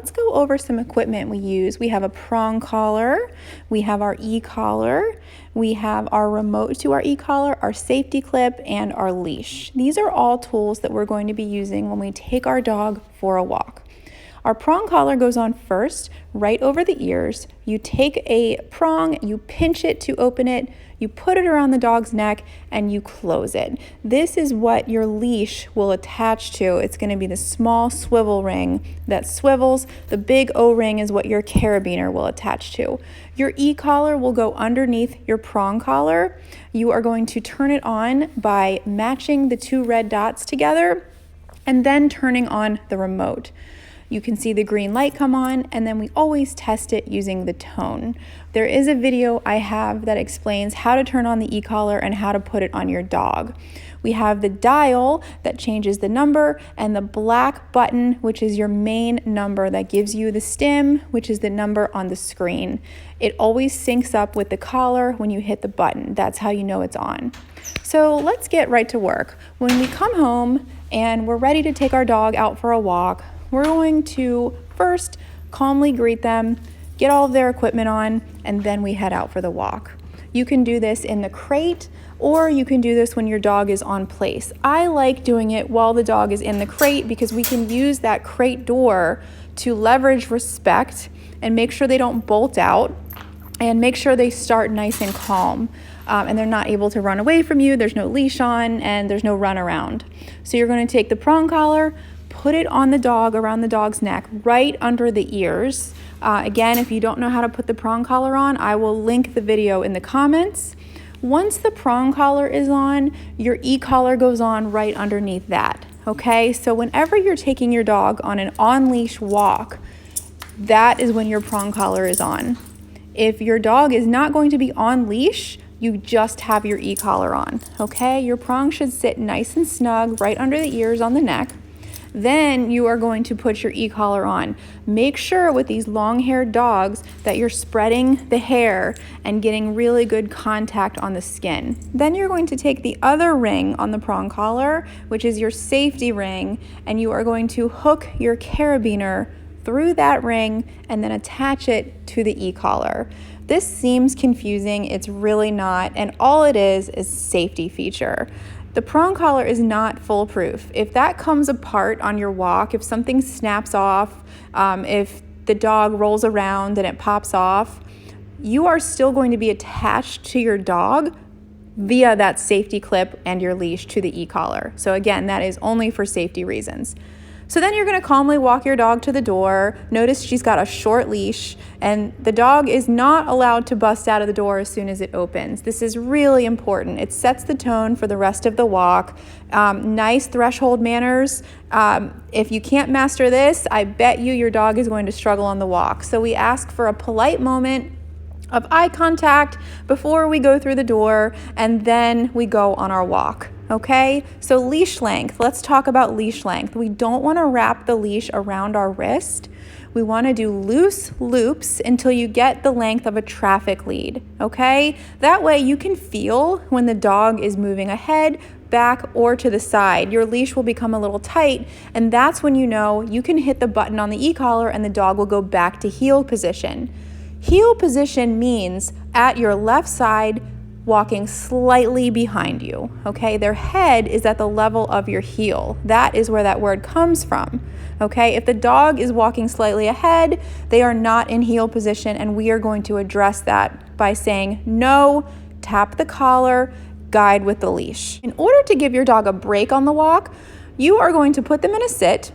let's go over some equipment we use. We have a prong collar, we have our e-collar, we have our remote to our e-collar, our safety clip, and our leash. These are all tools that we're going to be using when we take our dog for a walk. Our prong collar goes on first, right over the ears. You take a prong, you pinch it to open it, you put it around the dog's neck, and you close it. This is what your leash will attach to. It's going to be the small swivel ring that swivels. The big O-ring is what your carabiner will attach to. Your e-collar will go underneath your prong collar. You are going to turn it on by matching the two red dots together and then turning on the remote. You can see the green light come on, and then we always test it using the tone. There is a video I have that explains how to turn on the e-collar and how to put it on your dog. We have the dial that changes the number, and the black button, which is your main number that gives you the stim, which is the number on the screen. It always syncs up with the collar when you hit the button. That's how you know it's on. So let's get right to work. When we come home and we're ready to take our dog out for a walk, we're going to first calmly greet them, get all of their equipment on, and then we head out for the walk. You can do this in the crate, or you can do this when your dog is on place. I like doing it while the dog is in the crate because we can use that crate door to leverage respect and make sure they don't bolt out and make sure they start nice and calm. And they're not able to run away from you, there's no leash on, and there's no run around. So you're going to take the prong collar, put it on the dog, around the dog's neck, right under the ears. Again, if you don't know how to put the prong collar on, I will link the video in the comments. Once the prong collar is on, your e-collar goes on right underneath that, okay? So whenever you're taking your dog on an on-leash walk, that is when your prong collar is on. If your dog is not going to be on leash, you just have your e-collar on, okay? Your prong should sit nice and snug right under the ears on the neck. Then you are going to put your e-collar on. Make sure with these long-haired dogs that you're spreading the hair and getting really good contact on the skin. Then you're going to take the other ring on the prong collar, which is your safety ring, and you are going to hook your carabiner through that ring and then attach it to the e-collar. This seems confusing, it's really not, and all it is safety feature. The prong collar is not foolproof. If that comes apart on your walk, if something snaps off, if the dog rolls around and it pops off, you are still going to be attached to your dog via that safety clip and your leash to the e-collar. So again, that is only for safety reasons. So then you're going to calmly walk your dog to the door. Notice she's got a short leash, and the dog is not allowed to bust out of the door as soon as it opens. This is really important. It sets the tone for the rest of the walk. Nice threshold manners. If you can't master this, I bet you your dog is going to struggle on the walk. So we ask for a polite moment of eye contact before we go through the door, and then we go on our walk. Okay, so leash length. Let's talk about leash length. We don't want to wrap the leash around our wrist. We want to do loose loops until you get the length of a traffic lead, okay? That way you can feel when the dog is moving ahead, back, or to the side. Your leash will become a little tight, and that's when you know you can hit the button on the e-collar and the dog will go back to heel position. Heel position means at your left side, walking slightly behind you, okay? Their head is at the level of your heel. That is where that word comes from, okay? If the dog is walking slightly ahead, they are not in heel position, and we are going to address that by saying no, tap the collar, guide with the leash. In order to give your dog a break on the walk, you are going to put them in a sit,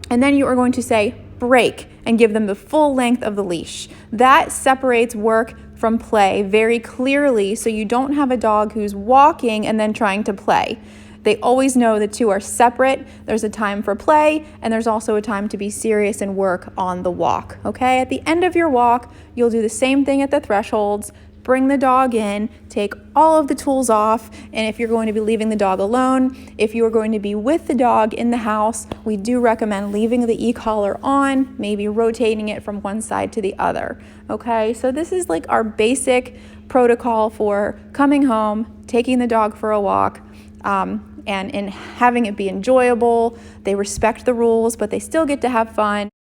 and then you are going to say break and give them the full length of the leash. That separates work from play very clearly, so you don't have a dog who's walking and then trying to play. They always know the two are separate. There's a time for play, and there's also a time to be serious and work on the walk, okay? At the end of your walk, you'll do the same thing at the thresholds. Bring the dog in, take all of the tools off, and if you're going to be leaving the dog alone, if you are going to be with the dog in the house, we do recommend leaving the e-collar on, maybe rotating it from one side to the other, okay? So this is like our basic protocol for coming home, taking the dog for a walk, and having it be enjoyable. They respect the rules, but they still get to have fun.